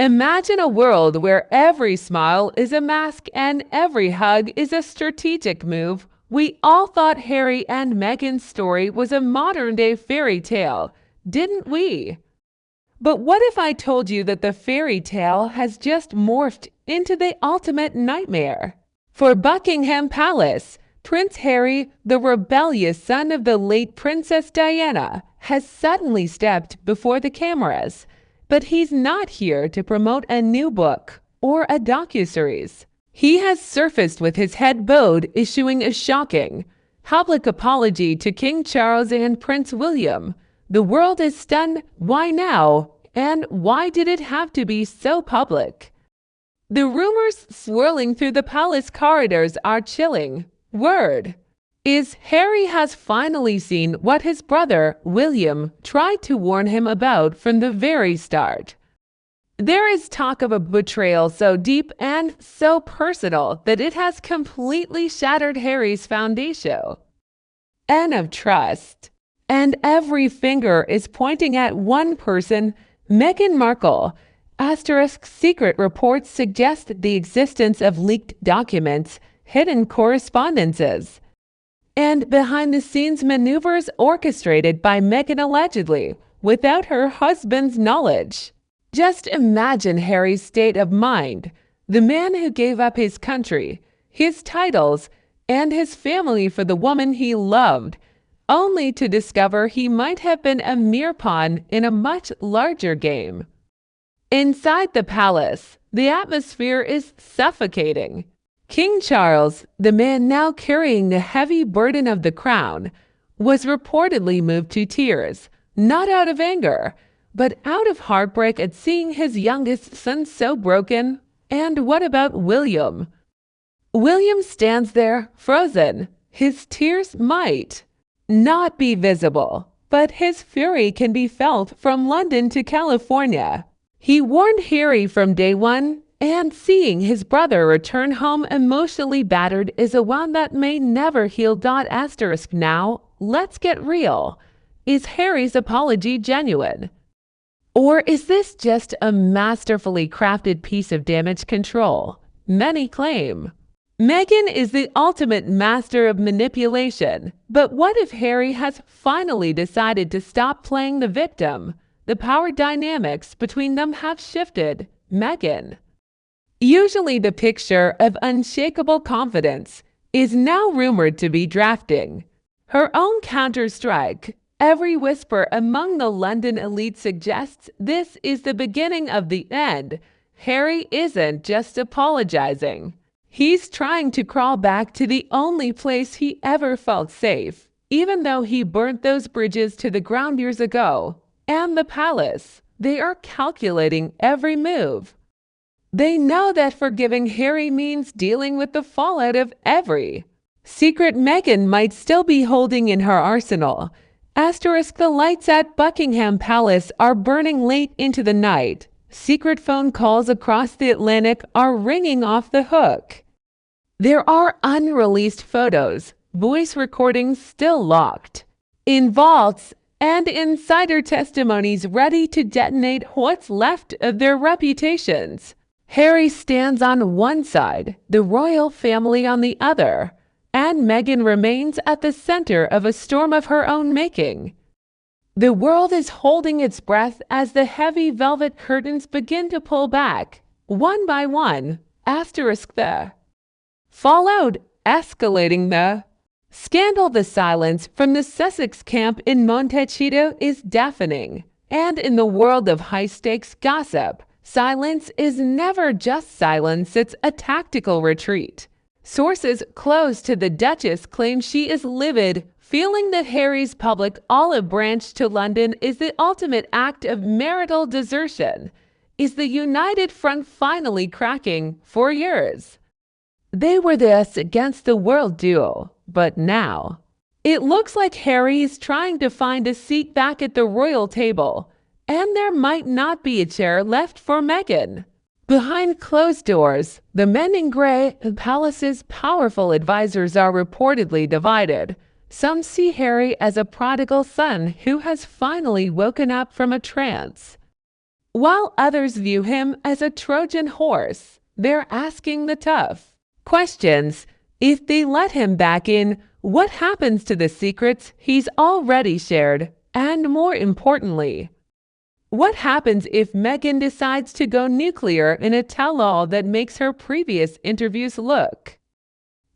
Imagine a world where every smile is a mask and every hug is a strategic move. We all thought Harry and Meghan's story was a modern-day fairy tale, didn't we? But what if I told you that the fairy tale has just morphed into the ultimate nightmare? For Buckingham Palace, Prince Harry, the rebellious son of the late Princess Diana, has suddenly stepped before the cameras. But he's not here to promote a new book or a docuseries. He has surfaced with his head bowed, issuing a shocking public apology to King Charles and Prince William. The world is stunned. Why now? And why did it have to be so public? The rumors swirling through the palace corridors are chilling. Word is Harry has finally seen what his brother, William, tried to warn him about from the very start. There is talk of a betrayal so deep and so personal that it has completely shattered Harry's foundation and of trust. And every finger is pointing at one person, Meghan Markle. Secret reports suggest the existence of leaked documents, hidden correspondences, and behind-the-scenes maneuvers orchestrated by Meghan allegedly, without her husband's knowledge. Just imagine Harry's state of mind, the man who gave up his country, his titles, and his family for the woman he loved, only to discover he might have been a mere pawn in a much larger game. Inside the palace, the atmosphere is suffocating. King Charles, the man now carrying the heavy burden of the crown, was reportedly moved to tears, not out of anger, but out of heartbreak at seeing his youngest son so broken. And what about William? William stands there, frozen. His tears might not be visible, but his fury can be felt from London to California. He warned Harry from day one, and seeing his brother return home emotionally battered is a wound that may never heal. Now, let's get real. Is Harry's apology genuine? Or is this just a masterfully crafted piece of damage control? Many claim Meghan is the ultimate master of manipulation. But what if Harry has finally decided to stop playing the victim? The power dynamics between them have shifted. Meghan, usually the picture of unshakable confidence, is now rumored to be drafting her own counter-strike. Every whisper among the London elite suggests this is the beginning of the end. Harry isn't just apologizing. He's trying to crawl back to the only place he ever felt safe, even though he burnt those bridges to the ground years ago. And the palace, they are calculating every move. They know that forgiving Harry means dealing with the fallout of every secret Meghan might still be holding in her arsenal. The lights at Buckingham Palace are burning late into the night. Secret phone calls across the Atlantic are ringing off the hook. There are unreleased photos, voice recordings still locked in vaults, and insider testimonies ready to detonate what's left of their reputations. Harry stands on one side, the royal family on the other, and Meghan remains at the center of a storm of her own making. The world is holding its breath as the heavy velvet curtains begin to pull back, one by one. The fallout escalating the scandal. The silence from the Sussex camp in Montecito is deafening, and in the world of high-stakes gossip, silence is never just silence, it's a tactical retreat. Sources close to the Duchess claim she is livid, feeling that Harry's public olive branch to London is the ultimate act of marital desertion. Is the united front finally cracking? For years, they were this against the world duo, but now it looks like Harry is trying to find a seat back at the royal table, and there might not be a chair left for Meghan. Behind closed doors, the men in grey, the palace's powerful advisors, are reportedly divided. Some see Harry as a prodigal son who has finally woken up from a trance. while others view him as a Trojan horse. They're asking the tough questions. If they let him back in, what happens to the secrets he's already shared? And more importantly, what happens if Meghan decides to go nuclear in a tell-all that makes her previous interviews look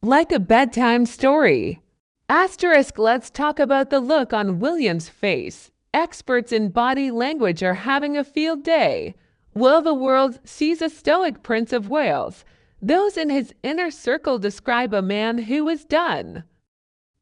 like a bedtime story? Asterisk, let's talk about the look on William's face. Experts in body language are having a field day. While the world sees a stoic Prince of Wales, those in his inner circle describe a man who is done.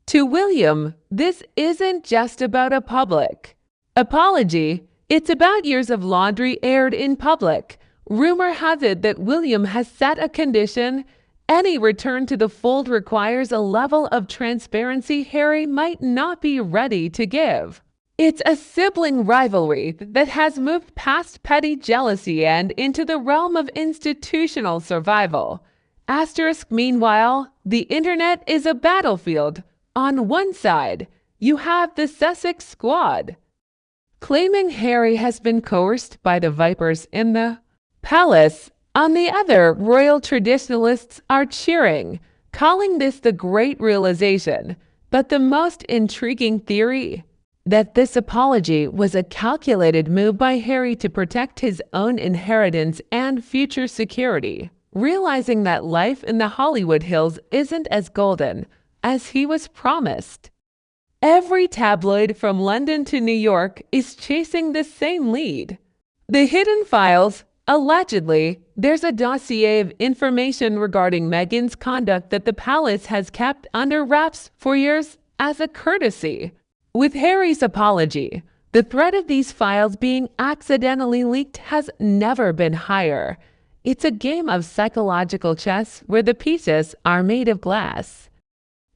To William, this isn't just about a public apology. It's about years of laundry aired in public. Rumor has it that William has set a condition. Any return to the fold requires a level of transparency Harry might not be ready to give. It's a sibling rivalry that has moved past petty jealousy and into the realm of institutional survival. Asterisk, meanwhile, the internet is a battlefield. On one side, you have the Sussex Squad, claiming Harry has been coerced by the vipers in the palace. On the other, royal traditionalists are cheering, calling this the great realization. But the most intriguing theory, that this apology was a calculated move by Harry to protect his own inheritance and future security, realizing that life in the Hollywood Hills isn't as golden as he was promised. Every tabloid from London to New York is chasing the same lead. The hidden files. Allegedly, there's a dossier of information regarding Meghan's conduct that the palace has kept under wraps for years as a courtesy. With Harry's apology, the threat of these files being accidentally leaked has never been higher. It's a game of psychological chess where the pieces are made of glass.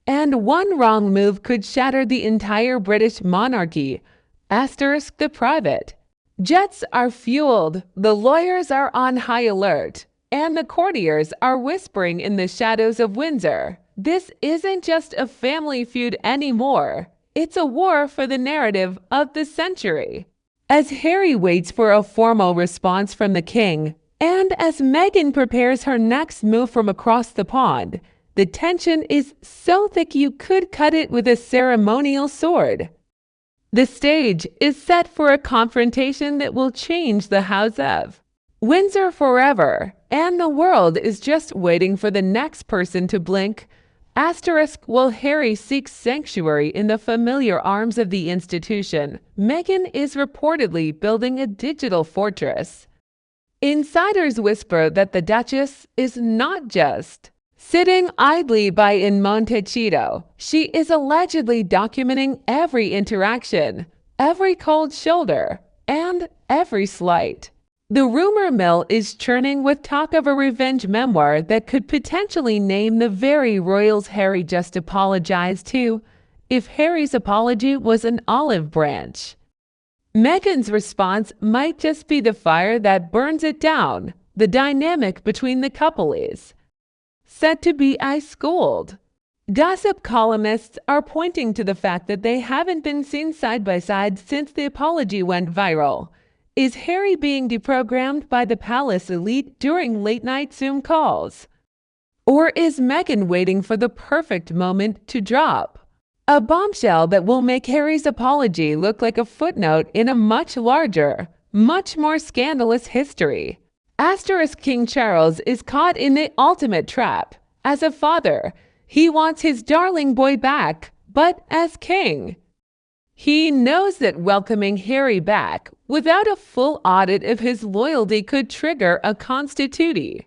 And one wrong move could shatter the entire British monarchy. Asterisk, the private jets are fueled, the lawyers are on high alert, and the courtiers are whispering in the shadows of Windsor. This isn't just a family feud anymore. It's a war for the narrative of the century. As Harry waits for a formal response from the king, and as Meghan prepares her next move from across the pond, the tension is so thick you could cut it with a ceremonial sword. The stage is set for a confrontation that will change the House of Windsor forever, and the world is just waiting for the next person to blink. Asterisk, while Harry seeks sanctuary in the familiar arms of the institution, Meghan is reportedly building a digital fortress. Insiders whisper that the Duchess is not just sitting idly by in Montecito. She is allegedly documenting every interaction, every cold shoulder, and every slight. The rumor mill is churning with talk of a revenge memoir that could potentially name the very royals Harry just apologized to, if Harry's apology was an olive branch. Meghan's response might just be the fire that burns it down. The dynamic between the couple is said to be ice-cold. Gossip columnists are pointing to the fact that they haven't been seen side by side since the apology went viral. Is Harry being deprogrammed by the palace elite during late-night Zoom calls? Or is Meghan waiting for the perfect moment to drop a bombshell that will make Harry's apology look like a footnote in a much larger, much more scandalous history? Asterisk, King Charles is caught in the ultimate trap. As a father, he wants his darling boy back, but as king, he knows that welcoming Harry back without a full audit of his loyalty could trigger a constitutional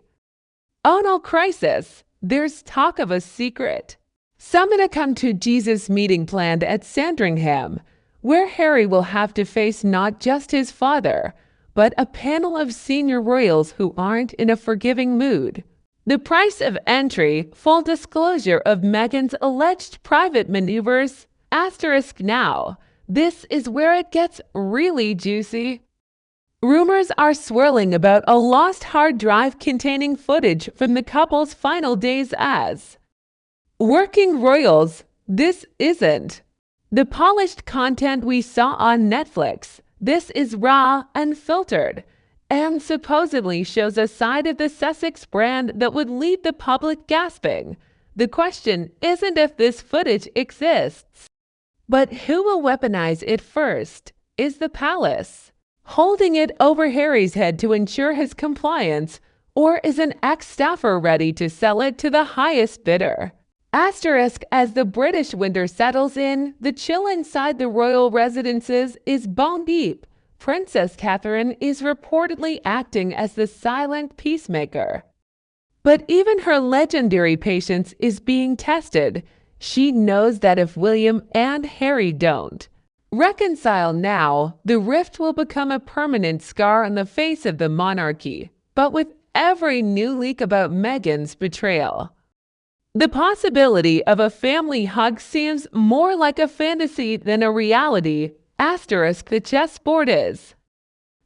crisis. There's talk of a secret summit a come to Jesus meeting planned at Sandringham, where Harry will have to face not just his father, but a panel of senior royals who aren't in a forgiving mood. The price of entry, full disclosure of Meghan's alleged private maneuvers. Asterisk now. This is where it gets really juicy. Rumors are swirling about a lost hard drive containing footage from the couple's final days as working royals. This isn't the polished content we saw on Netflix. This is raw, unfiltered, and supposedly shows a side of the Sussex brand that would leave the public gasping. The question isn't if this footage exists, but who will weaponize it first? Is the palace holding it over Harry's head to ensure his compliance, or is an ex-staffer ready to sell it to the highest bidder? Asterisk, as the British winter settles in, the chill inside the royal residences is bone deep. Princess Catherine is reportedly acting as the silent peacemaker. But even her legendary patience is being tested. She knows that if William and Harry don't reconcile now, the rift will become a permanent scar on the face of the monarchy. But with every new leak about Meghan's betrayal, the possibility of a family hug seems more like a fantasy than a reality. Asterisk, the chessboard is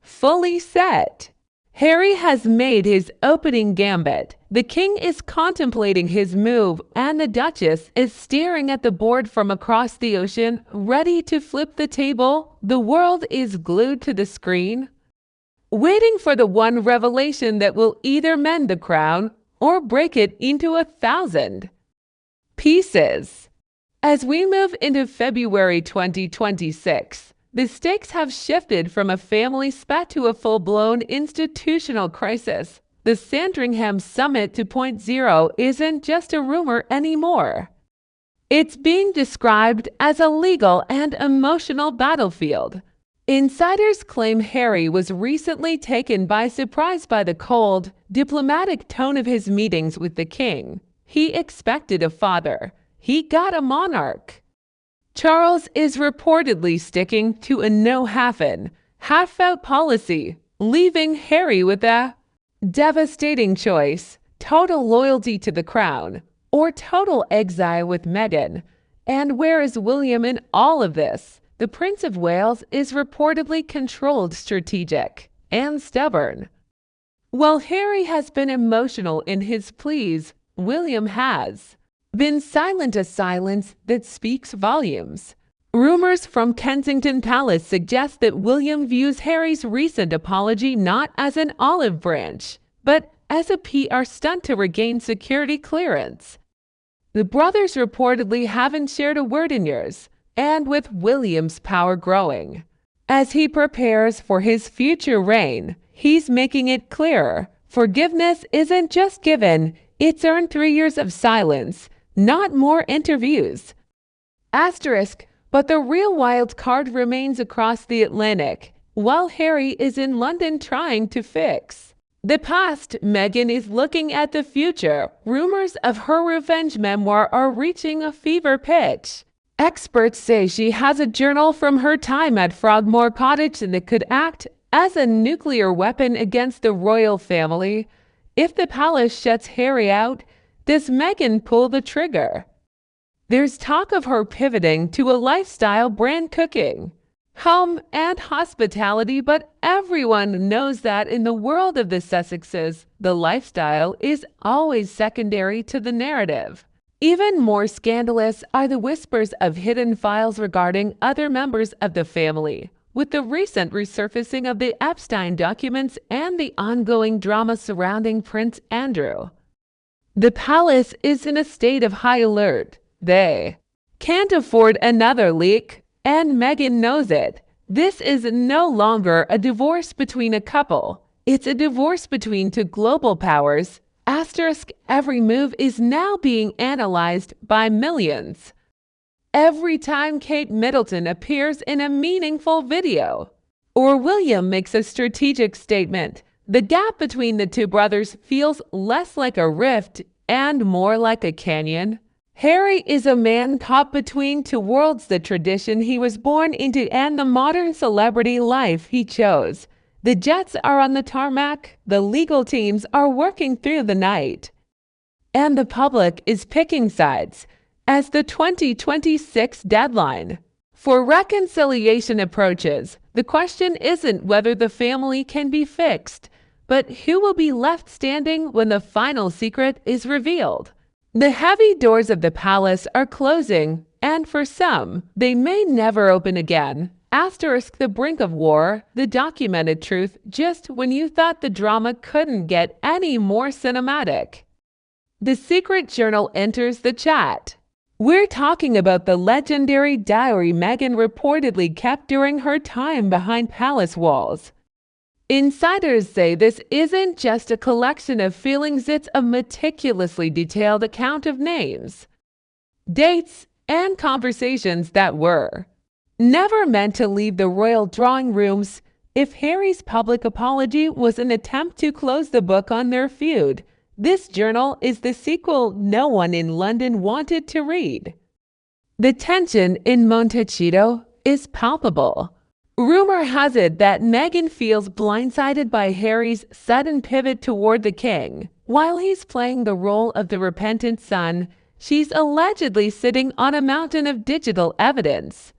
fully set. Harry has made his opening gambit. The king is contemplating his move, and the Duchess is staring at the board from across the ocean, ready to flip the table. The world is glued to the screen, waiting for the one revelation that will either mend the crown or break it into 1,000 pieces. As we move into February 2026, the stakes have shifted from a family spat to a full-blown institutional crisis. The Sandringham Summit 2.0 isn't just a rumor anymore. It's being described as a legal and emotional battlefield. Insiders claim Harry was recently taken by surprise by the cold, diplomatic tone of his meetings with the king. He expected a father. He got a monarch. Charles is reportedly sticking to a no-half-in, half-out policy, leaving Harry with a devastating choice: total loyalty to the crown or total exile with Meghan. And where is William in all of this? The Prince of Wales is reportedly controlled, strategic, and stubborn. While Harry has been emotional in his pleas, William has been silent, a silence that speaks volumes. Rumors from Kensington Palace suggest that William views Harry's recent apology not as an olive branch, but as a PR stunt to regain security clearance. The brothers reportedly haven't shared a word in years, and with William's power growing as he prepares for his future reign, he's making it clearer forgiveness isn't just given, it's earned 3 years of silence, not more interviews. Asterisk, but the real wild card remains across the Atlantic. While Harry is in London trying to fix the past, Meghan is looking at the future. Rumors of her revenge memoir are reaching a fever pitch. Experts say she has a journal from her time at Frogmore Cottage that could act as a nuclear weapon against the royal family. If the palace shuts Harry out, does Meghan pull the trigger? There's talk of her pivoting to a lifestyle brand, cooking, home, and hospitality, but everyone knows that in the world of the Sussexes, the lifestyle is always secondary to the narrative. Even more scandalous are the whispers of hidden files regarding other members of the family, with the recent resurfacing of the Epstein documents and the ongoing drama surrounding Prince Andrew. The palace is in a state of high alert. They can't afford another leak, and Meghan knows it. This is no longer a divorce between a couple. It's a divorce between two global powers. Asterisk, every move is now being analyzed by millions. Every time Kate Middleton appears in a meaningful video, or William makes a strategic statement, the gap between the two brothers feels less like a rift and more like a canyon. Harry is a man caught between two worlds, the tradition he was born into and the modern celebrity life he chose. The jets are on the tarmac, the legal teams are working through the night, and the public is picking sides as the 2026 deadline for reconciliation approaches. The question isn't whether the family can be fixed, but who will be left standing when the final secret is revealed. The heavy doors of the palace are closing, and for some, they may never open again. The brink of war, the documented truth just when you thought the drama couldn't get any more cinematic. The secret journal enters the chat. We're talking about the legendary diary Meghan reportedly kept during her time behind palace walls. Insiders say this isn't just a collection of feelings, it's a meticulously detailed account of names, dates, and conversations that were never meant to leave the royal drawing rooms. If Harry's public apology was an attempt to close the book on their feud, this journal is the sequel no one in London wanted to read. The tension in Montecito is palpable. Rumor has it that Meghan feels blindsided by Harry's sudden pivot toward the king. While he's playing the role of the repentant son, she's allegedly sitting on a mountain of digital evidence.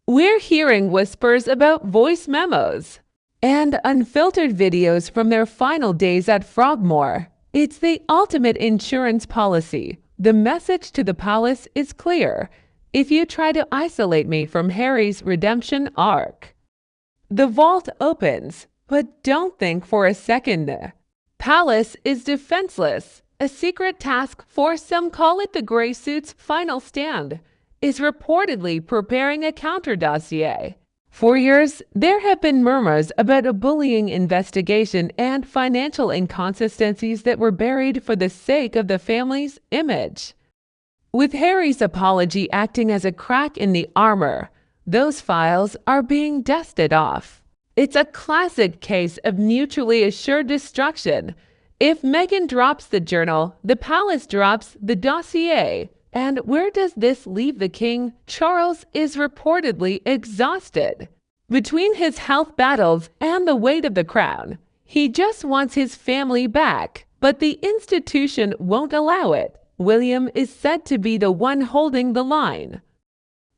We're hearing whispers about voice memos and unfiltered videos from their final days at Frogmore. It's the ultimate insurance policy. The message to the palace is clear. If you try to isolate me from Harry's redemption arc, the vault opens. But don't think for a second the palace is defenseless. A secret task force, some call it the Grey Suit's final stand, is reportedly preparing a counter dossier. For years, there have been murmurs about a bullying investigation and financial inconsistencies that were buried for the sake of the family's image. With Harry's apology acting as a crack in the armor, those files are being dusted off. It's a classic case of mutually assured destruction. If Meghan drops the journal, the palace drops the dossier. And where does this leave the king? Charles is reportedly exhausted. Between his health battles and the weight of the crown, he just wants his family back, but the institution won't allow it. William is said to be the one holding the line,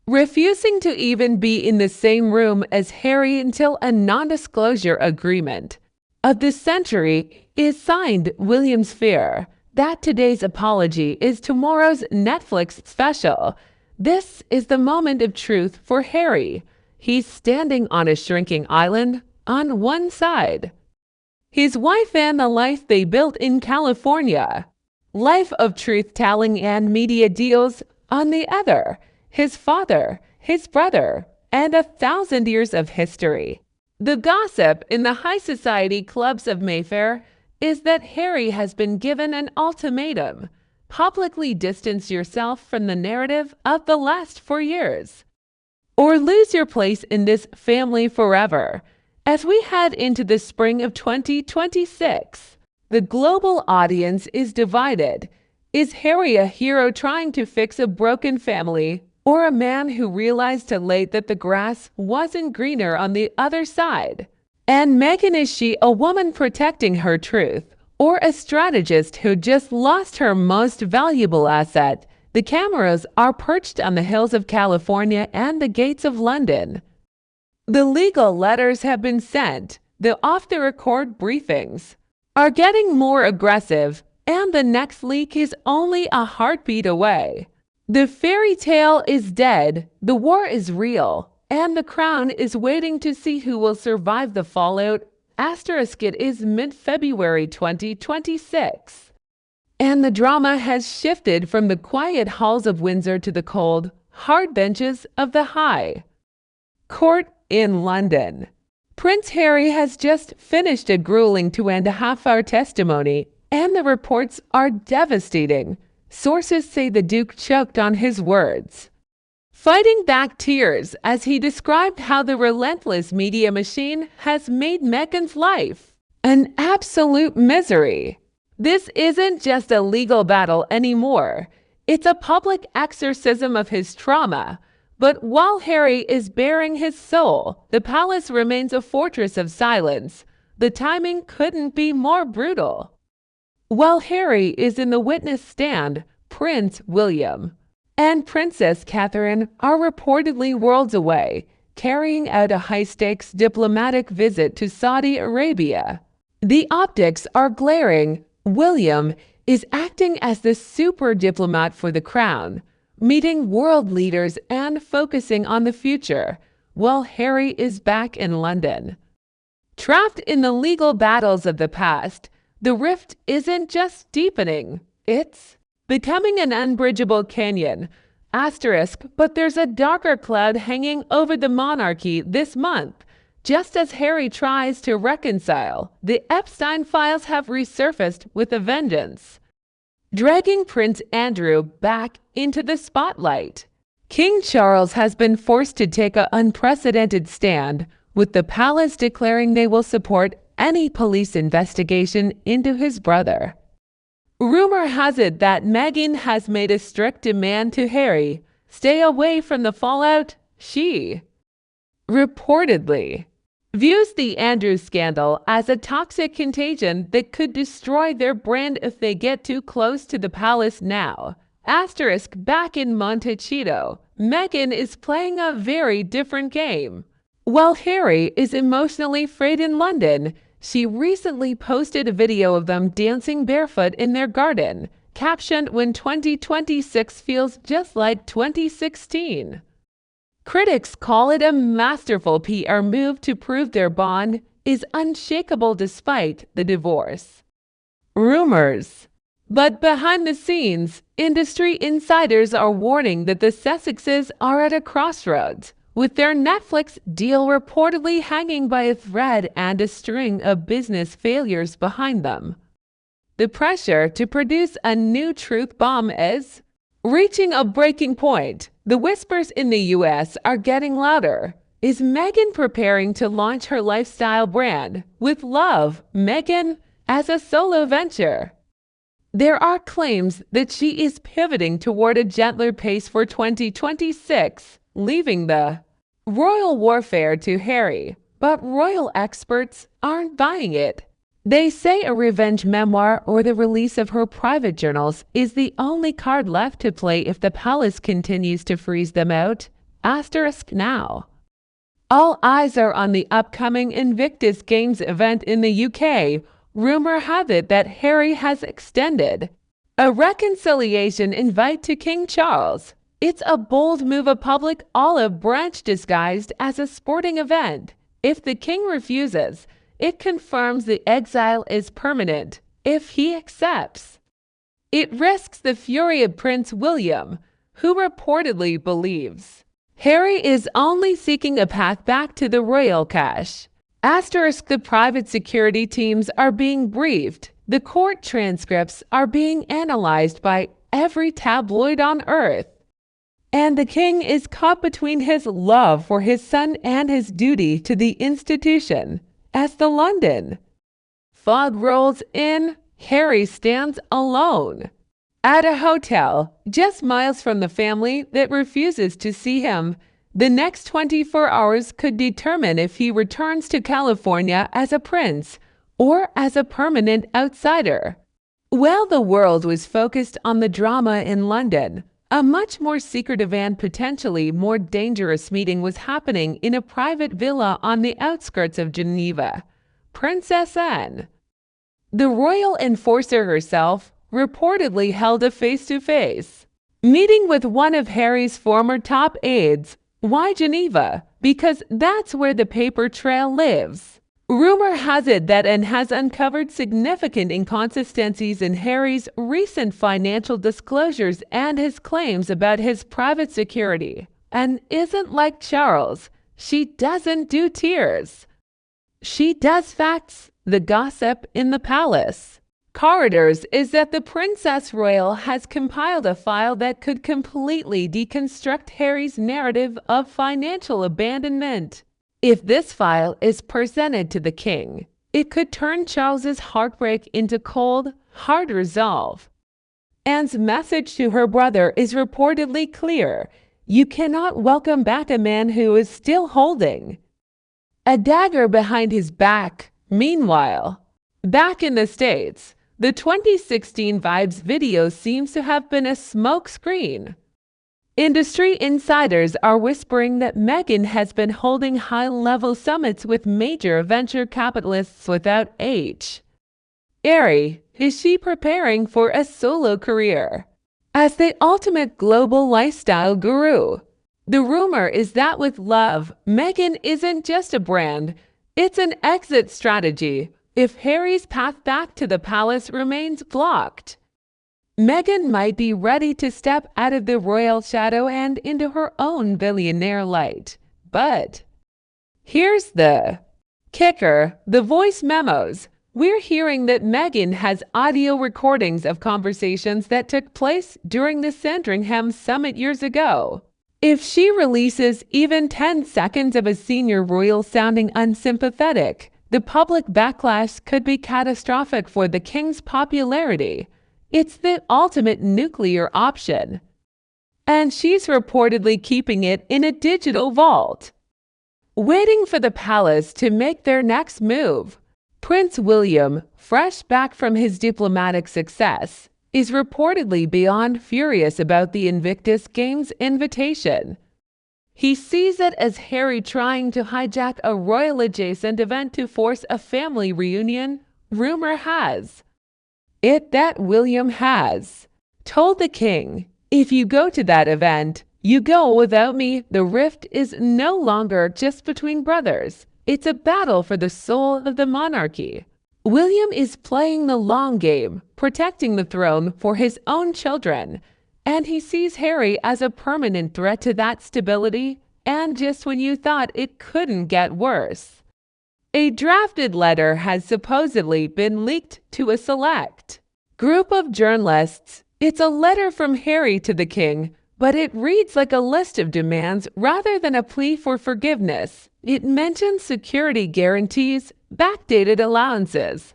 refusing to even be in the same room as Harry until a non-disclosure agreement of the century is signed. William's fear that today's apology is tomorrow's Netflix special. This is the moment of truth for Harry. He's standing on a shrinking island on one side, his wife and the life they built in California, life of truth-telling and media deals on the other, his father, his brother, and 1,000 years of history. The gossip in the high society clubs of Mayfair is that Harry has been given an ultimatum: publicly distance yourself from the narrative of the last 4 years, or lose your place in this family forever. As we head into the spring of 2026, the global audience is divided. Is Harry a hero trying to fix a broken family, or a man who realized too late that the grass wasn't greener on the other side? And Meghan, is she a woman protecting her truth, or a strategist who just lost her most valuable asset? The cameras are perched on the hills of California and the gates of London. The legal letters have been sent. The off-the-record briefings are getting more aggressive, and the next leak is only a heartbeat away. The fairy tale is dead, the war is real, and the crown is waiting to see who will survive the fallout. It is mid-February 2026, and the drama has shifted from the quiet halls of Windsor to the cold, hard benches of the High Court in London. Prince Harry has just finished a grueling 2.5-hour testimony, and the reports are devastating. Sources say the Duke choked on his words, fighting back tears as he described how the relentless media machine has made Meghan's life an absolute misery. This isn't just a legal battle anymore. It's a public exorcism of his trauma. But while Harry is bearing his soul, the palace remains a fortress of silence. The timing couldn't be more brutal. While Harry is in the witness stand, Prince William and Princess Catherine are reportedly worlds away, carrying out a high-stakes diplomatic visit to Saudi Arabia. The optics are glaring. William is acting as the super diplomat for the crown, meeting world leaders and focusing on the future, while Harry is back in London. Trapped in the legal battles of the past, the rift isn't just deepening, it's becoming an unbridgeable canyon. But there's a darker cloud hanging over the monarchy this month. Just as Harry tries to reconcile, the Epstein files have resurfaced with a vengeance, dragging Prince Andrew back into the spotlight. King Charles has been forced to take an unprecedented stand, with the palace declaring they will support any police investigation into his brother. Rumor has it that Meghan has made a strict demand to Harry stay away from the fallout. She reportedly views the Andrews scandal as a toxic contagion that could destroy their brand if they get too close to the palace now. Back in Montecito, Meghan is playing a very different game. While Harry is emotionally frayed in London, she recently posted a video of them dancing barefoot in their garden, captioned "When 2026 feels just like 2016." Critics call it a masterful PR move to prove their bond is unshakable despite the divorce rumors. But behind the scenes, industry insiders are warning that the Sussexes are at a crossroads, with their Netflix deal reportedly hanging by a thread and a string of business failures behind them. The pressure to produce a new truth bomb is reaching a breaking point. The whispers in the US are getting louder. Is Meghan preparing to launch her lifestyle brand with Love, Meghan, as a solo venture? There are claims that she is pivoting toward a gentler pace for 2026, leaving the royal warfare to Harry, but royal experts aren't buying it. They say a revenge memoir or the release of her private journals is the only card left to play if the palace continues to freeze them out. Now. All eyes are on the upcoming Invictus Games event in the UK. Rumor has it that Harry has extended a reconciliation invite to King Charles. It's a bold move, a public olive branch disguised as a sporting event. If the king refuses, it confirms the exile is permanent. If he accepts, it risks the fury of Prince William, who reportedly believes Harry is only seeking a path back to the royal cash. The private security teams are being briefed. The court transcripts are being analyzed by every tabloid on earth. And the king is caught between his love for his son and his duty to the institution. As the London fog rolls in, Harry stands alone at a hotel just miles from the family that refuses to see him. The next 24 hours could determine if he returns to California as a prince or as a permanent outsider. While the world was focused on the drama in London, a much more secretive and potentially more dangerous meeting was happening in a private villa on the outskirts of Geneva. Princess Anne, the royal enforcer herself, reportedly held a face-to-face meeting with one of Harry's former top aides. Why Geneva? Because that's where the paper trail lives. Rumor has it that Anne has uncovered significant inconsistencies in Harry's recent financial disclosures and his claims about his private security. Anne isn't like Charles. She doesn't do tears. She does facts, the gossip in the palace corridors is that the Princess Royal has compiled a file that could completely deconstruct Harry's narrative of financial abandonment. If this file is presented to the king, it could turn Charles's heartbreak into cold, hard resolve. Anne's message to her brother is reportedly clear. You cannot welcome back a man who is still holding a dagger behind his back. Meanwhile, back in the States, the 2016 Vibes video seems to have been a smokescreen. Industry insiders are whispering that Meghan has been holding high-level summits with major venture capitalists without H. Harry, is she preparing for a solo career as the ultimate global lifestyle guru? The rumor is that with love, Meghan isn't just a brand, it's an exit strategy if Harry's path back to the palace remains blocked. Meghan might be ready to step out of the royal shadow and into her own billionaire light. But here's the kicker, the voice memos. We're hearing that Meghan has audio recordings of conversations that took place during the Sandringham summit years ago. If she releases even 10 seconds of a senior royal sounding unsympathetic, the public backlash could be catastrophic for the king's popularity. It's the ultimate nuclear option. And she's reportedly keeping it in a digital vault, waiting for the palace to make their next move. Prince William, fresh back from his diplomatic success, is reportedly beyond furious about the Invictus Games invitation. He sees it as Harry trying to hijack a royal-adjacent event to force a family reunion. Rumor has it that William has told the king, "If you go to that event, you go without me." The rift is no longer just between brothers. It's a battle for the soul of the monarchy. William is playing the long game, protecting the throne for his own children, and he sees Harry as a permanent threat to that stability, and just when you thought it couldn't get worse. A drafted letter has supposedly been leaked to a select group of journalists. It's a letter from Harry to the king, but it reads like a list of demands rather than a plea for forgiveness. It mentions security guarantees, backdated allowances,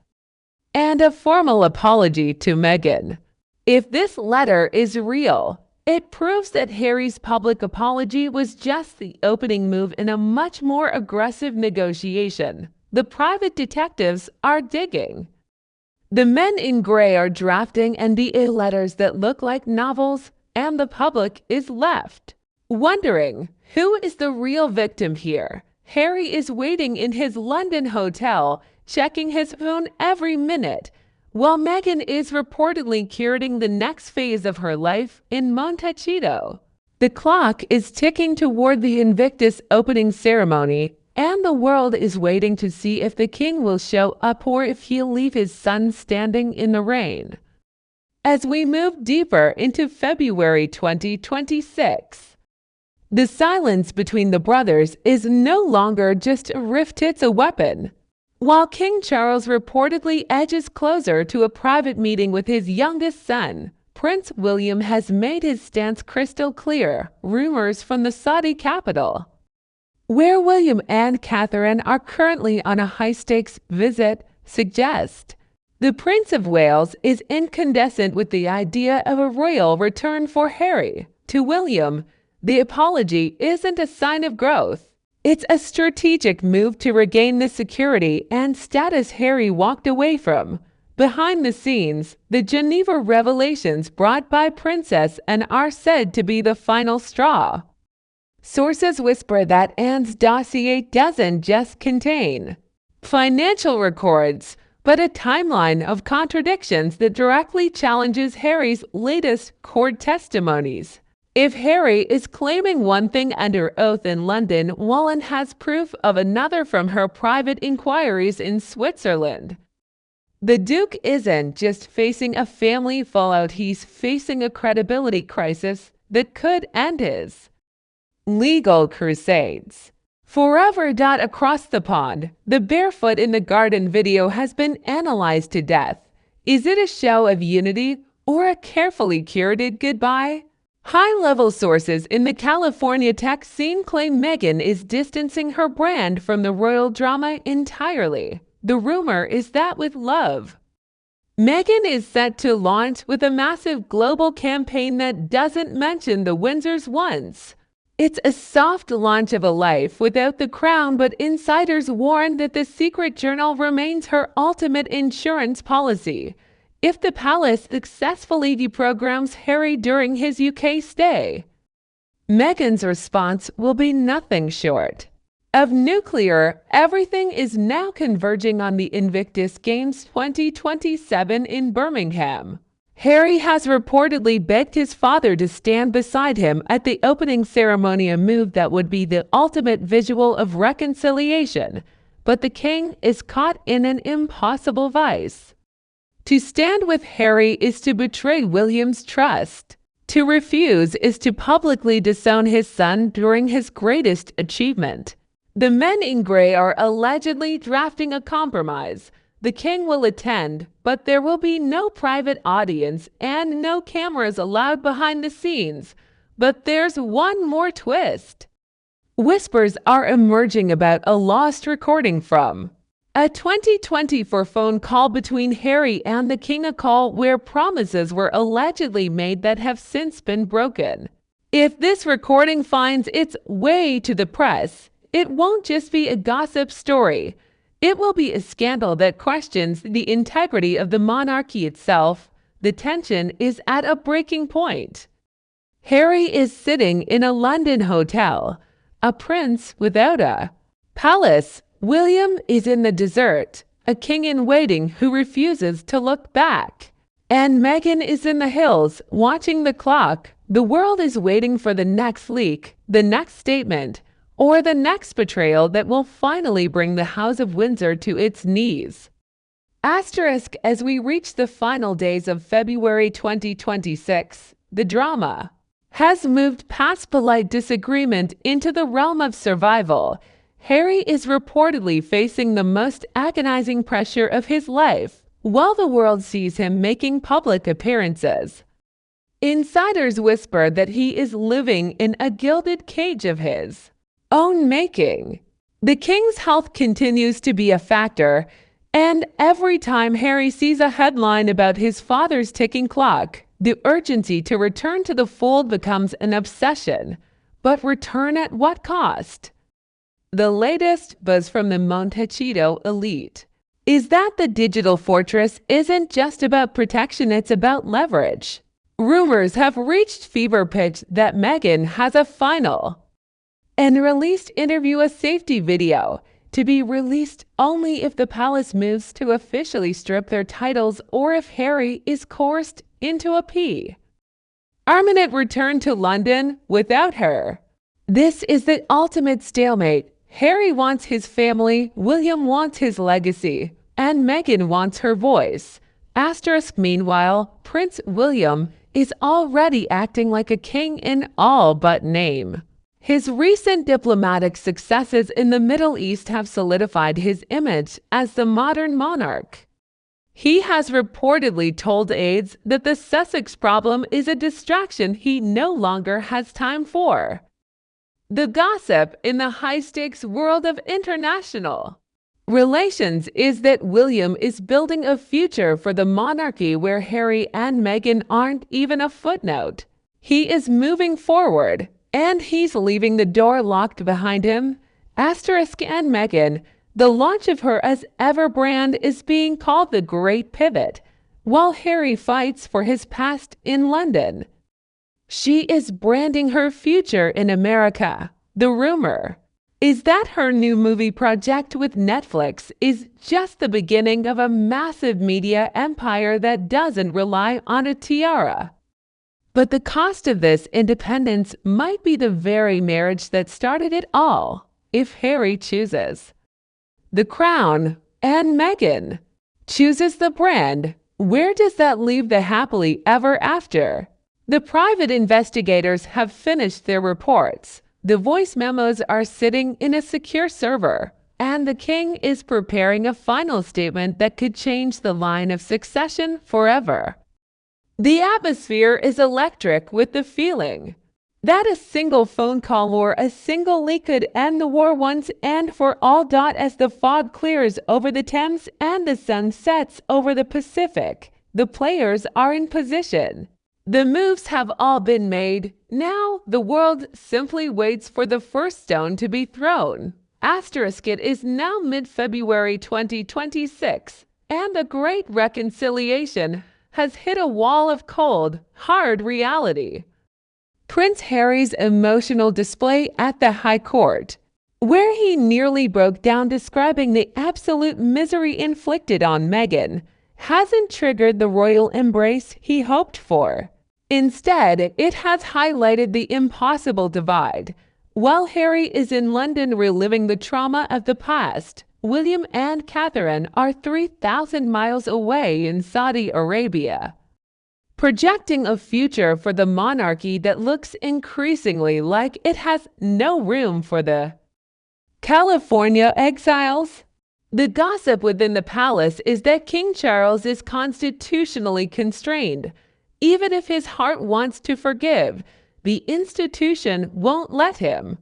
and a formal apology to Meghan. If this letter is real, it proves that Harry's public apology was just the opening move in a much more aggressive negotiation. The private detectives are digging. The men in gray are drafting NDA letters that look like novels, and the public is left wondering, who is the real victim here? Harry is waiting in his London hotel, checking his phone every minute, while Meghan is reportedly curating the next phase of her life in Montecito. The clock is ticking toward the Invictus opening ceremony, and the world is waiting to see if the king will show up or if he'll leave his son standing in the rain. As we move deeper into February 2026, the silence between the brothers is no longer just a rift, it's a weapon. While King Charles reportedly edges closer to a private meeting with his youngest son, Prince William has made his stance crystal clear. Rumors from the Saudi capital, where William and Catherine are currently on a high-stakes visit, suggest the Prince of Wales is incandescent with the idea of a royal return for Harry. To William, the apology isn't a sign of growth. It's a strategic move to regain the security and status Harry walked away from. Behind the scenes, the Geneva revelations brought by Princess Anne are said to be the final straw. Sources whisper that Anne's dossier doesn't just contain financial records, but a timeline of contradictions that directly challenges Harry's latest court testimonies. If Harry is claiming one thing under oath in London, while Anne has proof of another from her private inquiries in Switzerland, the Duke isn't just facing a family fallout, he's facing a credibility crisis that could end his legal crusades forever. Across the pond, the Barefoot in the Garden video has been analyzed to death. Is it a show of unity or a carefully curated goodbye? High-level sources in the California tech scene claim Meghan is distancing her brand from the royal drama entirely. The rumor is that with love, Meghan is set to launch with a massive global campaign that doesn't mention the Windsors once. It's a soft launch of a life without the crown, but insiders warn that the secret journal remains her ultimate insurance policy if the palace successfully deprograms Harry during his UK stay. Meghan's response will be nothing short of nuclear. Everything is now converging on the Invictus Games 2027 in Birmingham. Harry has reportedly begged his father to stand beside him at the opening ceremony, a move that would be the ultimate visual of reconciliation. But the king is caught in an impossible vice. To stand with Harry is to betray William's trust. To refuse is to publicly disown his son during his greatest achievement. The men in grey are allegedly drafting a compromise. The king will attend, but there will be no private audience and no cameras allowed behind the scenes. But there's one more twist. Whispers are emerging about a lost recording from a 2024 phone call between Harry and the king, a call where promises were allegedly made that have since been broken. If this recording finds its way to the press, it won't just be a gossip story. It will be a scandal that questions the integrity of the monarchy itself. The tension is at a breaking point. Harry is sitting in a London hotel, a prince without a palace. William is in the desert, a king in waiting who refuses to look back. And Meghan is in the hills, watching the clock. The world is waiting for the next leak, the next statement, or the next betrayal that will finally bring the House of Windsor to its knees. Asterisk as we reach the final days of February 2026, the drama has moved past polite disagreement into the realm of survival. Harry is reportedly facing the most agonizing pressure of his life, while the world sees him making public appearances. Insiders whisper that he is living in a gilded cage of his own making. The king's health continues to be a factor, and every time Harry sees a headline about his father's ticking clock, the urgency to return to the fold becomes an obsession. But return at what cost? The latest buzz from the Montecito elite is that the digital fortress isn't just about protection, it's about leverage. Rumors have reached fever pitch that Meghan has a final and released interview, a safety video, to be released only if the palace moves to officially strip their titles or if Harry is coerced into a permanent return to London without her. This is the ultimate stalemate. Harry wants his family, William wants his legacy, and Meghan wants her voice. Asterisk meanwhile, Prince William is already acting like a king in all but name. His recent diplomatic successes in the Middle East have solidified his image as the modern monarch. He has reportedly told aides that the Sussex problem is a distraction he no longer has time for. The gossip in the high-stakes world of international relations is that William is building a future for the monarchy where Harry and Meghan aren't even a footnote. He is moving forward, and he's leaving the door locked behind him. Asterisk and Meghan, the launch of her as ever brand is being called the Great Pivot, while Harry fights for his past in London. She is branding her future in America. The rumor is that her new movie project with Netflix is just the beginning of a massive media empire that doesn't rely on a tiara. But the cost of this independence might be the very marriage that started it all, if Harry chooses the crown and Meghan chooses the brand. Where does that leave the happily ever after? The private investigators have finished their reports. The voice memos are sitting in a secure server, and the king is preparing a final statement that could change the line of succession forever. The atmosphere is electric, with the feeling that a single phone call or a single leak could end the war once and for all. As the fog clears over the Thames and the sun sets over the Pacific, the players are in position. The moves have all been made. Now the world simply waits for the first stone to be thrown. Asterisk it is now mid-February 2026, and the great reconciliation has hit a wall of cold, hard reality. Prince Harry's emotional display at the High Court, where he nearly broke down describing the absolute misery inflicted on Meghan, hasn't triggered the royal embrace he hoped for. Instead, it has highlighted the impossible divide. While Harry is in London reliving the trauma of the past, William and Catherine are 3,000 miles away in Saudi Arabia, projecting a future for the monarchy that looks increasingly like it has no room for the California exiles. The gossip within the palace is that King Charles is constitutionally constrained. Even if his heart wants to forgive, the institution won't let him.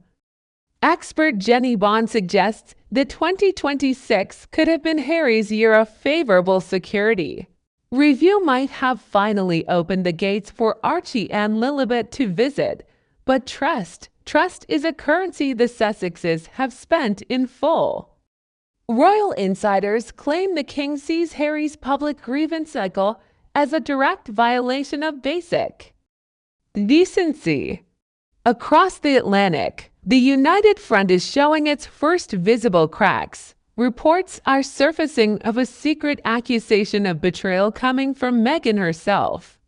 Expert Jenny Bond suggests that 2026 could have been Harry's year of favorable security. Review might have finally opened the gates for Archie and Lilibet to visit, but trust is a currency the Sussexes have spent in full. Royal insiders claim the king sees Harry's public grievance cycle as a direct violation of basic decency. Across the Atlantic, the United Front is showing its first visible cracks. Reports are surfacing of a secret accusation of betrayal coming from Meghan herself.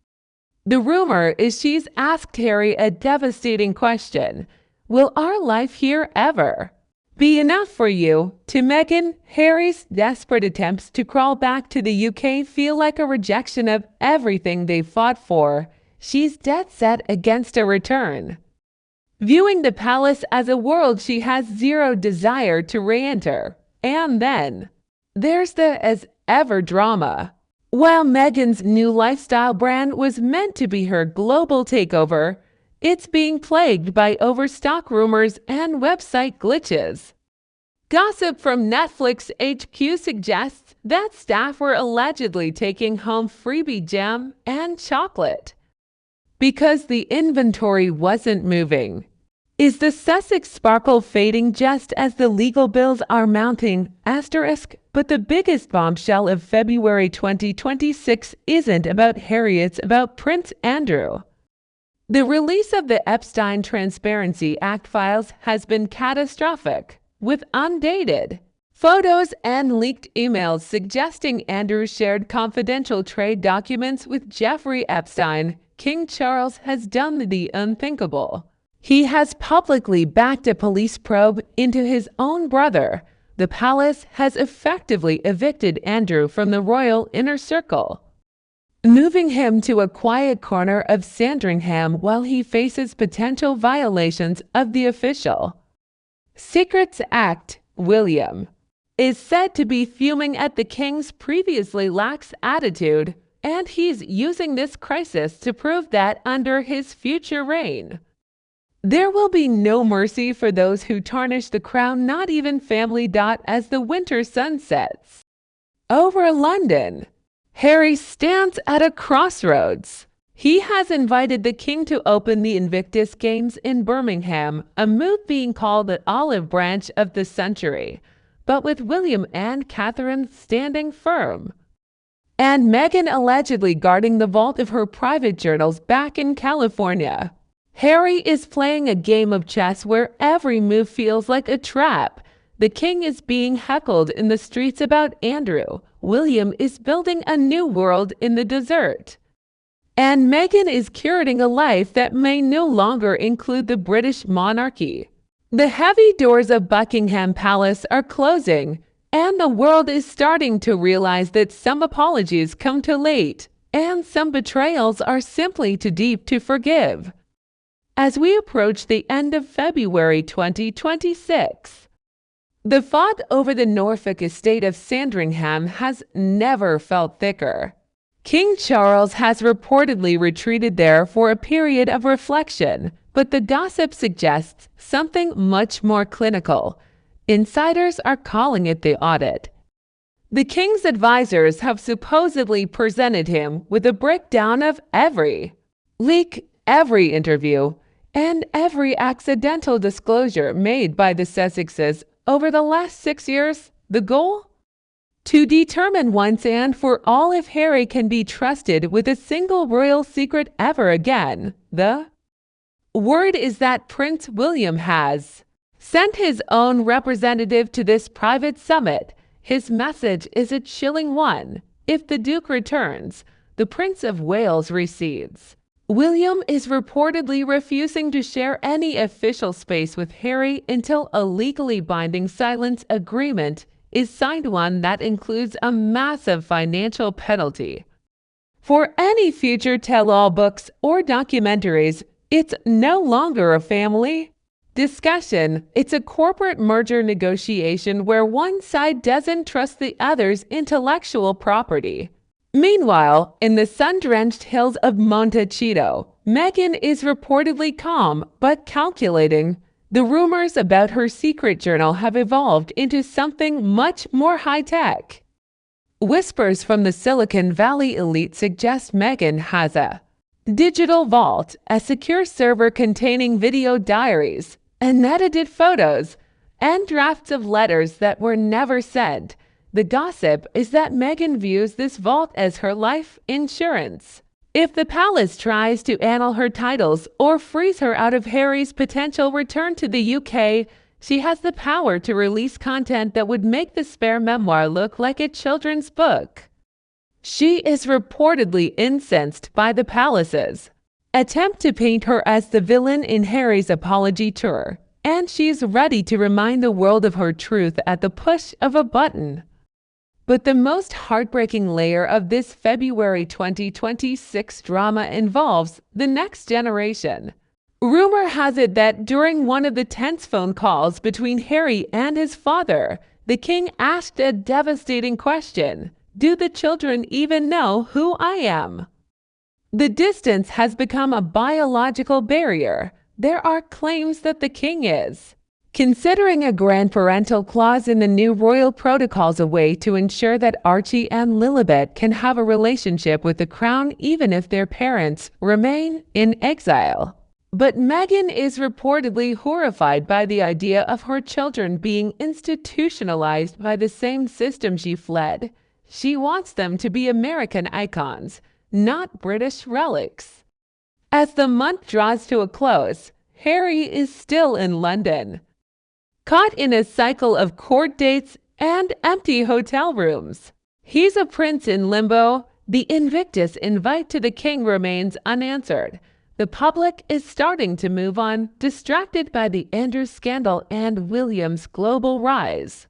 The rumor is she's asked Harry a devastating question: will our life here ever be enough for you? To Meghan, Harry's desperate attempts to crawl back to the UK feel like a rejection of everything they fought for. She's dead set against a return, viewing the palace as a world she has zero desire to re-enter. And then there's the as ever drama. While Meghan's new lifestyle brand was meant to be her global takeover, it's being plagued by overstock rumors and website glitches. Gossip from Netflix HQ suggests that staff were allegedly taking home freebie jam and chocolate because the inventory wasn't moving. Is the Sussex sparkle fading just as the legal bills are mounting? But the biggest bombshell of February 2026 isn't about Harry, it's about Prince Andrew. The release of the Epstein Transparency Act files has been catastrophic, with undated photos and leaked emails suggesting Andrew shared confidential trade documents with Jeffrey Epstein. King Charles has done the unthinkable. He has publicly backed a police probe into his own brother. The palace has effectively evicted Andrew from the royal inner circle, moving him to a quiet corner of Sandringham while he faces potential violations of the official Secrets Act. William is said to be fuming at the king's previously lax attitude, and he's using this crisis to prove that under his future reign, there will be no mercy for those who tarnish the crown, not even family. As the winter sun sets over London, Harry stands at a crossroads. He has invited the king to open the Invictus Games in Birmingham, a move being called the olive branch of the century, but with William and Catherine standing firm, and Meghan allegedly guarding the vault of her private journals back in California. Harry is playing a game of chess where every move feels like a trap. The king is being heckled in the streets about Andrew. William is building a new world in the desert, and Meghan is curating a life that may no longer include the British monarchy. The heavy doors of Buckingham Palace are closing, and the world is starting to realize that some apologies come too late, and some betrayals are simply too deep to forgive. As we approach the end of February 2026, the fog over the Norfolk estate of Sandringham has never felt thicker. King Charles has reportedly retreated there for a period of reflection, but the gossip suggests something much more clinical. Insiders are calling it the audit. The king's advisors have supposedly presented him with a breakdown of every leak, every interview, and every accidental disclosure made by the Sussexes over the last 6 years. The goal? To determine once and for all if Harry can be trusted with a single royal secret ever again. The word is that Prince William has sent his own representative to this private summit. His message is a chilling one. If the Duke returns, the Prince of Wales recedes. William is reportedly refusing to share any official space with Harry until a legally binding silence agreement is signed, one that includes a massive financial penalty. For any future tell-all books or documentaries, it's no longer a family discussion. It's a corporate merger negotiation where one side doesn't trust the other's intellectual property. Meanwhile, in the sun-drenched hills of Montecito, Meghan is reportedly calm but calculating. The rumors about her secret journal have evolved into something much more high-tech. Whispers from the Silicon Valley elite suggest Meghan has a digital vault, a secure server containing video diaries, unedited photos, and drafts of letters that were never sent. The gossip is that Meghan views this vault as her life insurance. If the palace tries to annul her titles or freeze her out of Harry's potential return to the UK, she has the power to release content that would make the spare memoir look like a children's book. She is reportedly incensed by the palace's attempt to paint her as the villain in Harry's apology tour, and she's ready to remind the world of her truth at the push of a button. But the most heartbreaking layer of this February 2026 drama involves the next generation. Rumor has it that during one of the tense phone calls between Harry and his father, the king asked a devastating question: "Do the children even know who I am?" The distance has become a biological barrier. There are claims that the king is considering a grandparental clause in the new royal protocols, a way to ensure that Archie and Lilibet can have a relationship with the crown even if their parents remain in exile. But Meghan is reportedly horrified by the idea of her children being institutionalized by the same system she fled. She wants them to be American icons, not British relics. As the month draws to a close, Harry is still in London, caught in a cycle of court dates and empty hotel rooms. He's a prince in limbo. The Invictus invite to the king remains unanswered. The public is starting to move on, distracted by the Andrews scandal and William's global rise.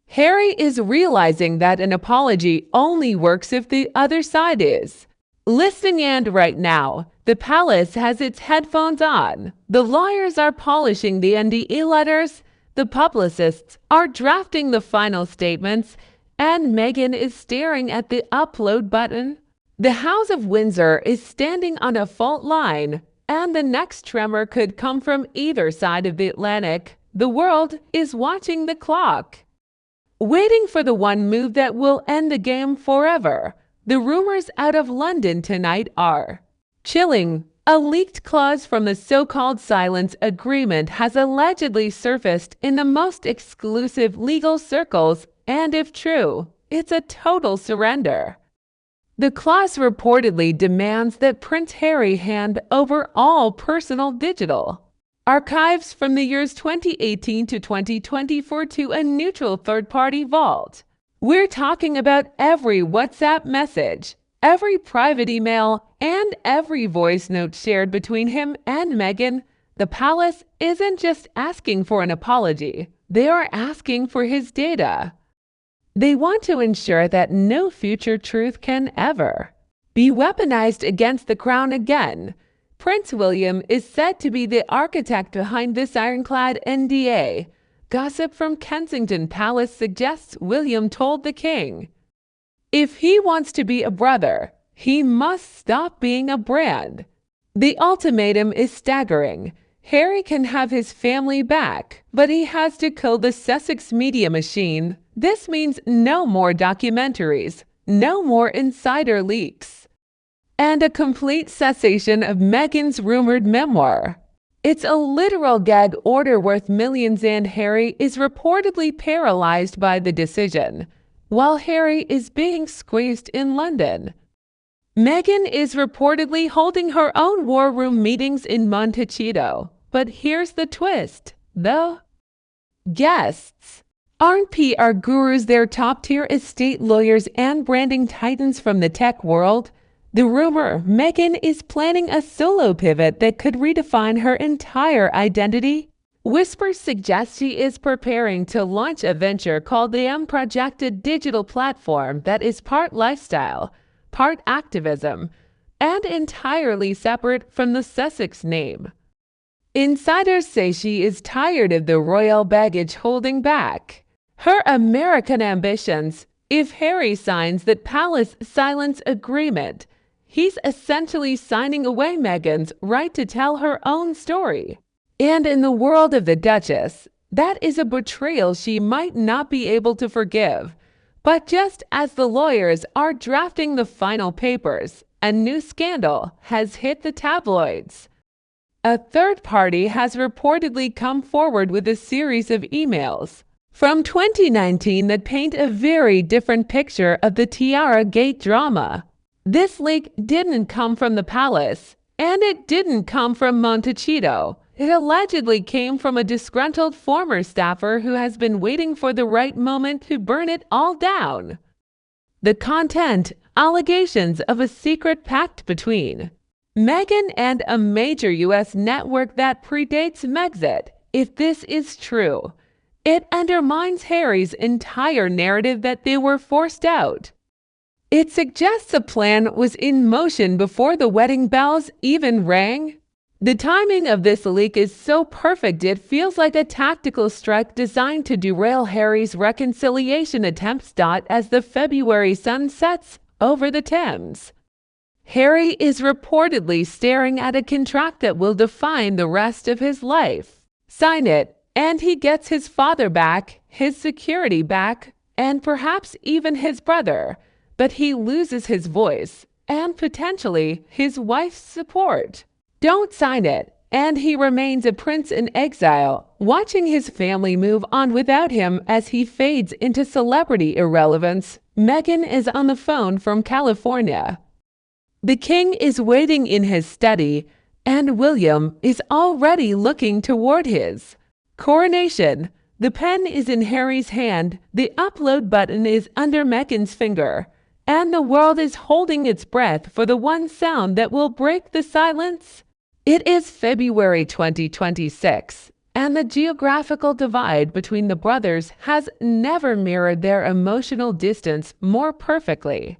Harry is realizing that an apology only works if the other side is listening, and right now, the palace has its headphones on. The lawyers are polishing the NDA letters, the publicists are drafting the final statements, and Meghan is staring at the upload button. The House of Windsor is standing on a fault line, and the next tremor could come from either side of the Atlantic. The world is watching the clock, waiting for the one move that will end the game forever. The rumors out of London tonight are chilling. A leaked clause from the so-called silence agreement has allegedly surfaced in the most exclusive legal circles, and if true, it's a total surrender. The clause reportedly demands that Prince Harry hand over all personal digital archives from the years 2018 to 2024 to a neutral third-party vault. We're talking about every WhatsApp message, every private email, and every voice note shared between him and Meghan. The palace isn't just asking for an apology, they are asking for his data. They want to ensure that no future truth can ever be weaponized against the crown again. Prince William is said to be the architect behind this ironclad NDA. Gossip from Kensington Palace suggests William told the king, if he wants to be a brother, he must stop being a brand. The ultimatum is staggering. Harry can have his family back, but he has to kill the Sussex media machine. This means no more documentaries, no more insider leaks, and a complete cessation of Meghan's rumored memoir. It's a literal gag order worth millions, and Harry is reportedly paralyzed by the decision, while Harry is being squeezed in London. Meghan is reportedly holding her own war room meetings in Montecito. But here's the twist, though. Guests Aren't PR gurus their top-tier estate lawyers and branding titans from the tech world? The rumor Meghan is planning a solo pivot that could redefine her entire identity. Whispers suggest she is preparing to launch a venture called the Unprojected digital platform that is part lifestyle, part activism, and entirely separate from the Sussex name. Insiders say she is tired of the royal baggage holding back her American ambitions. If Harry signs that palace silence agreement, he's essentially signing away Meghan's right to tell her own story. And in the world of the Duchess, that is a betrayal she might not be able to forgive. But just as the lawyers are drafting the final papers, a new scandal has hit the tabloids. A third party has reportedly come forward with a series of emails from 2019 that paint a very different picture of the Tiara Gate drama. This leak didn't come from the palace, and it didn't come from Montecito. It allegedly came from a disgruntled former staffer who has been waiting for the right moment to burn it all down. The content: allegations of a secret pact between Meghan and a major U.S. network that predates Megxit. If this is true, it undermines Harry's entire narrative that they were forced out. It suggests a plan was in motion before the wedding bells even rang. The timing of this leak is so perfect it feels like a tactical strike designed to derail Harry's reconciliation attempts. As the February sun sets over the Thames, Harry is reportedly staring at a contract that will define the rest of his life. Sign it, and he gets his father back, his security back, and perhaps even his brother. But he loses his voice and potentially his wife's support. Don't sign it, and he remains a prince in exile, watching his family move on without him as he fades into celebrity irrelevance. Meghan is on the phone from California. The king is waiting in his study, and William is already looking toward his coronation. The pen is in Harry's hand, the upload button is under Meghan's finger, and the world is holding its breath for the one sound that will break the silence. It is February 2026, and the geographical divide between the brothers has never mirrored their emotional distance more perfectly.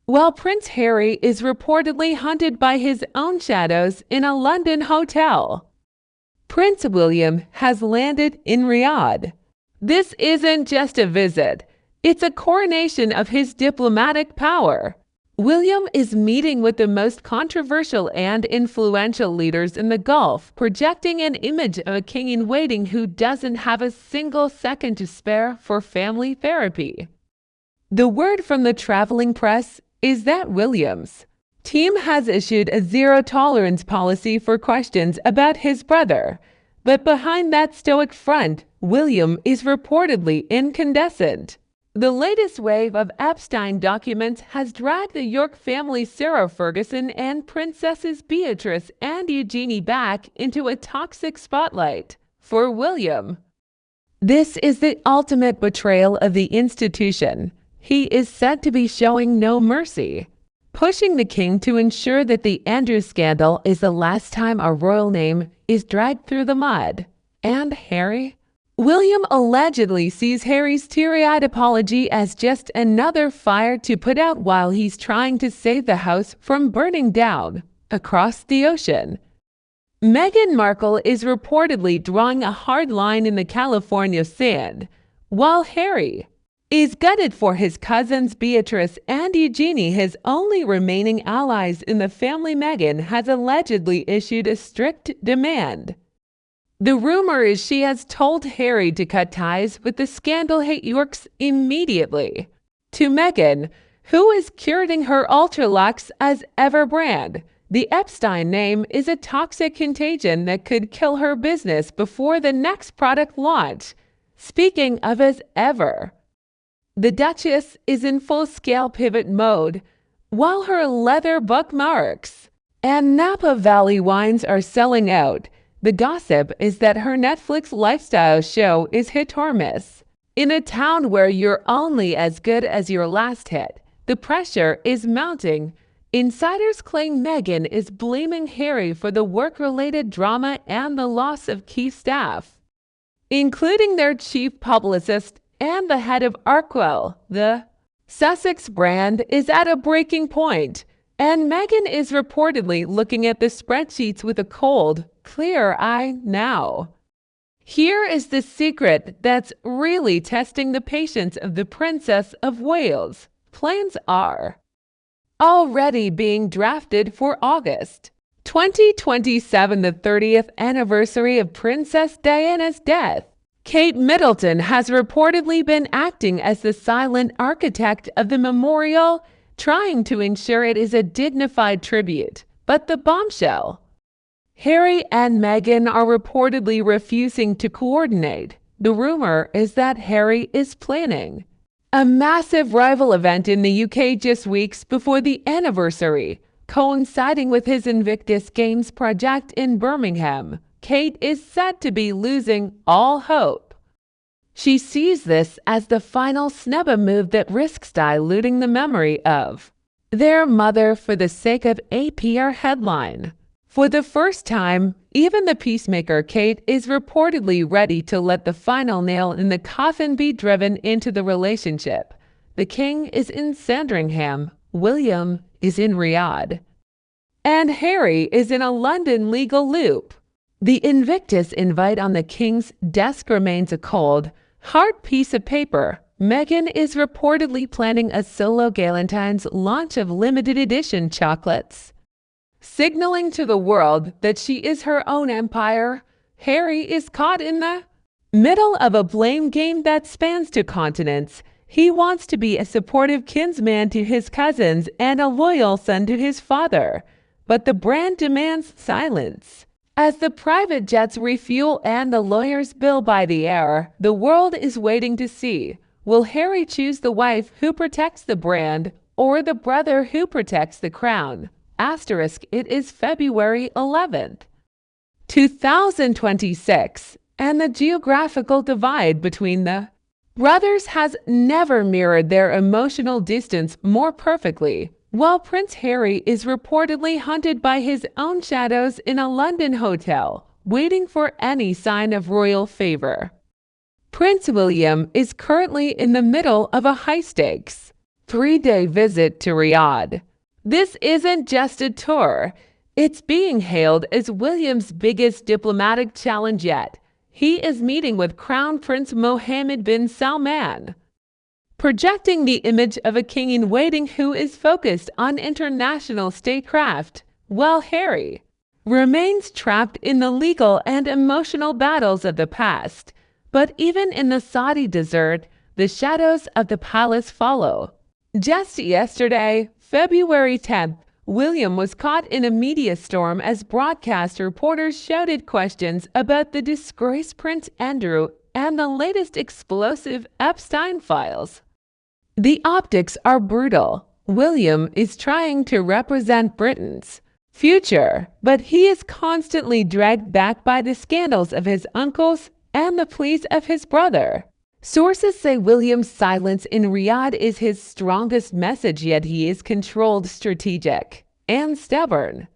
While Prince Harry is reportedly hunted by his own shadows in a London hotel, Prince William has landed in Riyadh. This isn't just a visit, it's a coronation of his diplomatic power. William is meeting with the most controversial and influential leaders in the Gulf, projecting an image of a king in waiting who doesn't have a single second to spare for family therapy. The word from the traveling press is that William's team has issued a zero-tolerance policy for questions about his brother, but behind that stoic front, William is reportedly incandescent. The latest wave of Epstein documents has dragged the York family Sarah Ferguson and Princesses Beatrice and Eugenie back into a toxic spotlight. For William, this is the ultimate betrayal of the institution. He is said to be showing no mercy, pushing the king to ensure that the Andrews scandal is the last time a royal name is dragged through the mud. And Harry? William allegedly sees Harry's teary-eyed apology as just another fire to put out while he's trying to save the house from burning down across the ocean. Meghan Markle is reportedly drawing a hard line in the California sand, while Harry is gutted for his cousins Beatrice and Eugenie, his only remaining allies in the family. Meghan has allegedly issued a strict demand. The rumor is she has told Harry to cut ties with the scandal-hate Yorks immediately. To Meghan, who is curating her ultra-luxe as ever brand, the Epstein name is a toxic contagion that could kill her business before the next product launch. Speaking of as ever, the Duchess is in full-scale pivot mode, while her leather bookmarks and Napa Valley wines are selling out. The gossip is that her Netflix lifestyle show is hit or miss. In a town where you're only as good as your last hit, the pressure is mounting. Insiders claim Meghan is blaming Harry for the work-related drama and the loss of key staff, including their chief publicist and the head of Arkwell. The Sussex brand is at a breaking point, and Meghan is reportedly looking at the spreadsheets with a cold, clear eye now. Here is the secret that's really testing the patience of the Princess of Wales. Plans are already being drafted for August 2027, the 30th anniversary of Princess Diana's death. Kate Middleton has reportedly been acting as the silent architect of the memorial, trying to ensure it is a dignified tribute. But the bombshell: Harry and Meghan are reportedly refusing to coordinate. The rumor is that Harry is planning a massive rival event in the UK just weeks before the anniversary, coinciding with his Invictus Games project in Birmingham. Kate is said to be losing all hope. She sees this as the final snubber move that risks diluting the memory of their mother for the sake of a PR headline. For the first time, even the peacemaker Kate is reportedly ready to let the final nail in the coffin be driven into the relationship. The king is in Sandringham, William is in Riyadh, and Harry is in a London legal loop. The Invictus invite on the king's desk remains a cold, hard piece of paper. Meghan is reportedly planning a solo Galentine's launch of limited edition chocolates, signaling to the world that she is her own empire. Harry is caught in the middle of a blame game that spans two continents. He wants to be a supportive kinsman to his cousins and a loyal son to his father, but the brand demands silence. As the private jets refuel and the lawyers bill by the hour, the world is waiting to see. Will Harry choose the wife who protects the brand or the brother who protects the crown? Asterisk, it is February 11th, 2026, and the geographical divide between the brothers has never mirrored their emotional distance more perfectly. While Prince Harry is reportedly hunted by his own shadows in a London hotel, waiting for any sign of royal favor, Prince William is currently in the middle of a high-stakes, 3-day visit to Riyadh. This isn't just a tour. It's being hailed as William's biggest diplomatic challenge yet. He is meeting with Crown Prince Mohammed bin Salman, projecting the image of a king in waiting who is focused on international statecraft, while Harry remains trapped in the legal and emotional battles of the past. But even in the Saudi desert, the shadows of the palace follow. Just yesterday, February 10th, William was caught in a media storm as broadcast reporters shouted questions about the disgraced Prince Andrew and the latest explosive Epstein files. The optics are brutal. William is trying to represent Britain's future, but he is constantly dragged back by the scandals of his uncles and the pleas of his brother. Sources say William's silence in Riyadh is his strongest message, yet he is controlled, strategic, and stubborn.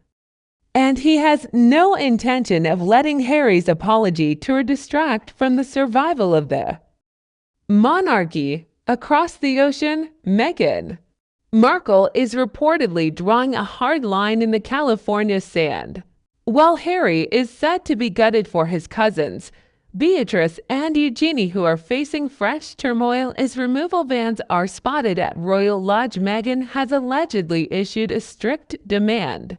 And he has no intention of letting Harry's apology to distract from the survival of the monarchy. Across the ocean, Meghan Markle is reportedly drawing a hard line in the California sand, while Harry is said to be gutted for his cousins, Beatrice and Eugenie, who are facing fresh turmoil as removal vans are spotted at Royal Lodge. Meghan has allegedly issued a strict demand.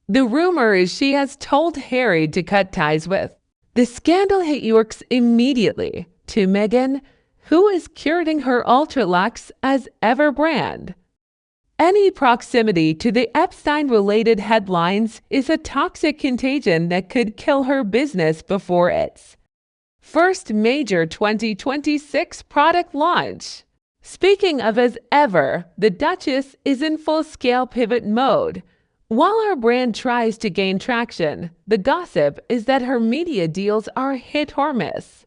The rumor is she has told Harry to cut ties with the scandal hit Yorks immediately to Meghan, who is curating her ultra-luxe as ever brand. Any proximity to the Epstein-related headlines is a toxic contagion that could kill her business before its first major 2026 product launch. Speaking of as ever, the Duchess is in full-scale pivot mode. While her brand tries to gain traction, the gossip is that her media deals are hit or miss.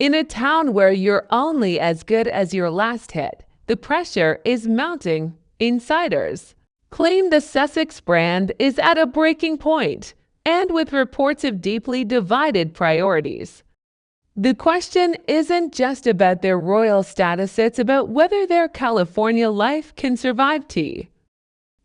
In a town where you're only as good as your last hit, the pressure is mounting. Insiders claim the Sussex brand is at a breaking point, and with reports of deeply divided priorities. The question isn't just about their royal status, it's about whether their California life can survive tea.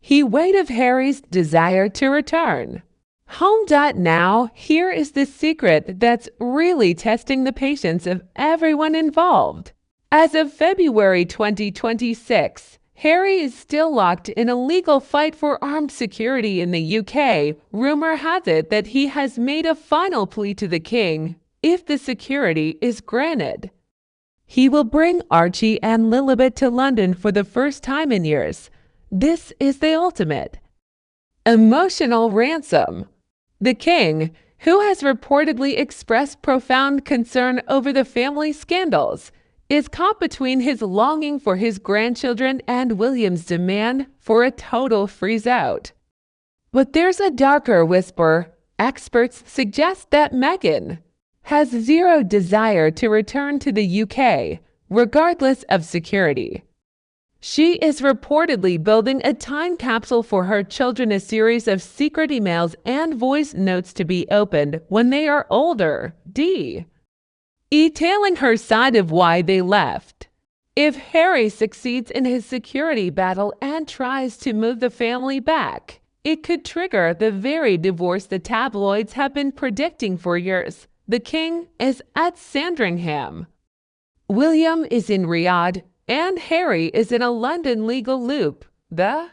He weight of Harry's desire to return. Home.now, here is the secret that's really testing the patience of everyone involved. As of February 2026, Harry is still locked in a legal fight for armed security in the UK. Rumor has it that he has made a final plea to the king if the security is granted. He will bring Archie and Lilibet to London for the first time in years. This is the ultimate emotional ransom. The king, who has reportedly expressed profound concern over the family scandals, is caught between his longing for his grandchildren and William's demand for a total freeze-out. But there's a darker whisper. Experts suggest that Meghan has zero desire to return to the UK, regardless of security. She is reportedly building a time capsule for her children, a series of secret emails and voice notes to be opened when they are older. Detailing her side of why they left. If Harry succeeds in his security battle and tries to move the family back, it could trigger the very divorce the tabloids have been predicting for years. The king is at Sandringham. William is in Riyadh, and Harry is in a London legal loop. The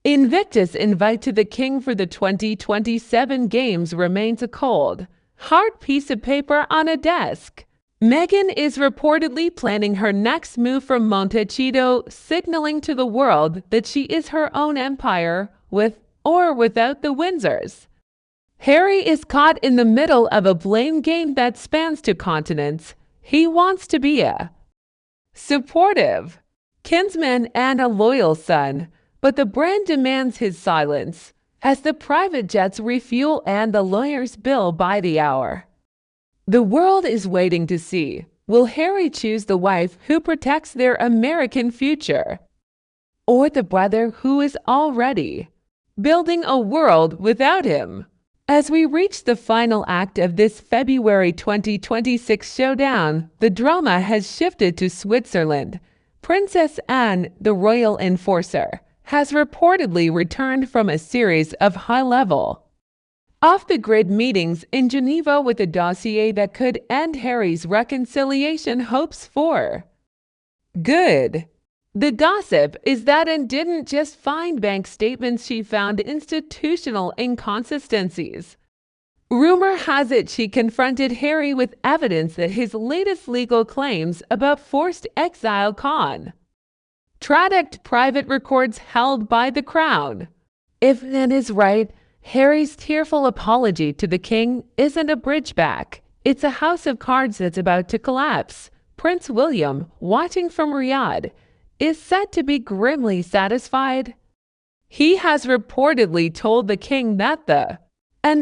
Invictus invite to the king for the 2027 games remains a cold, hard piece of paper on a desk. Meghan is reportedly planning her next move from Montecito, signaling to the world that she is her own empire, with or without the Windsors. Harry is caught in the middle of a blame game that spans two continents. He wants to be a supportive kinsman and a loyal son, but the brand demands his silence as the private jets refuel and the lawyers bill by the hour. The world is waiting to see, will Harry choose the wife who protects their American future, or the brother who is already building a world without him? As we reach the final act of this February 2026 showdown, the drama has shifted to Switzerland. Princess Anne, the royal enforcer, has reportedly returned from a series of high-level, off-the-grid meetings in Geneva with a dossier that could end Harry's reconciliation hopes for good. The gossip is that Anne didn't just find bank statements, she found institutional inconsistencies. Rumor has it she confronted Harry with evidence that his latest legal claims about forced exile contradict private records held by the Crown. If Anne is right, Harry's tearful apology to the king isn't a bridge back. It's a house of cards that's about to collapse. Prince William, watching from Riyadh, is said to be grimly satisfied. He has reportedly told the king that the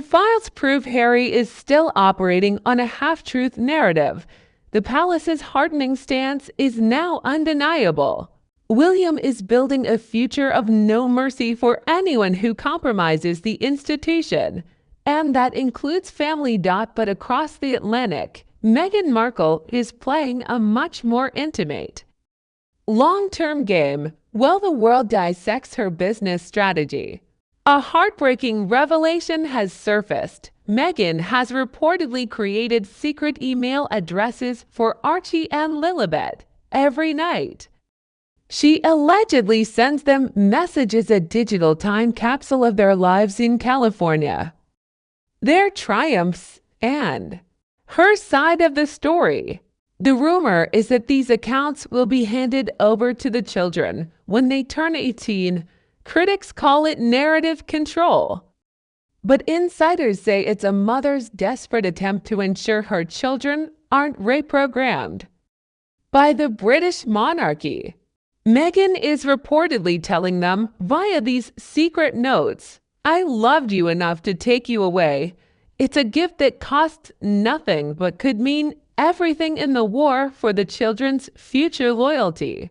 files prove Harry is still operating on a half-truth narrative. The palace's hardening stance is now undeniable. William is building a future of no mercy for anyone who compromises the institution, and that includes family. But across the Atlantic, Meghan Markle is playing a much more intimate, long-term game while the world dissects her business strategy. A heartbreaking revelation has surfaced. Meghan has reportedly created secret email addresses for Archie and Lilibet every night. She allegedly sends them messages, a digital time capsule of their lives in California, their triumphs, and her side of the story. The rumor is that these accounts will be handed over to the children when they turn 18. Critics call it narrative control, but insiders say it's a mother's desperate attempt to ensure her children aren't reprogrammed by the British monarchy. Meghan is reportedly telling them via these secret notes, "I loved you enough to take you away. It's a gift that costs nothing but could mean everything in the war for the children's future loyalty.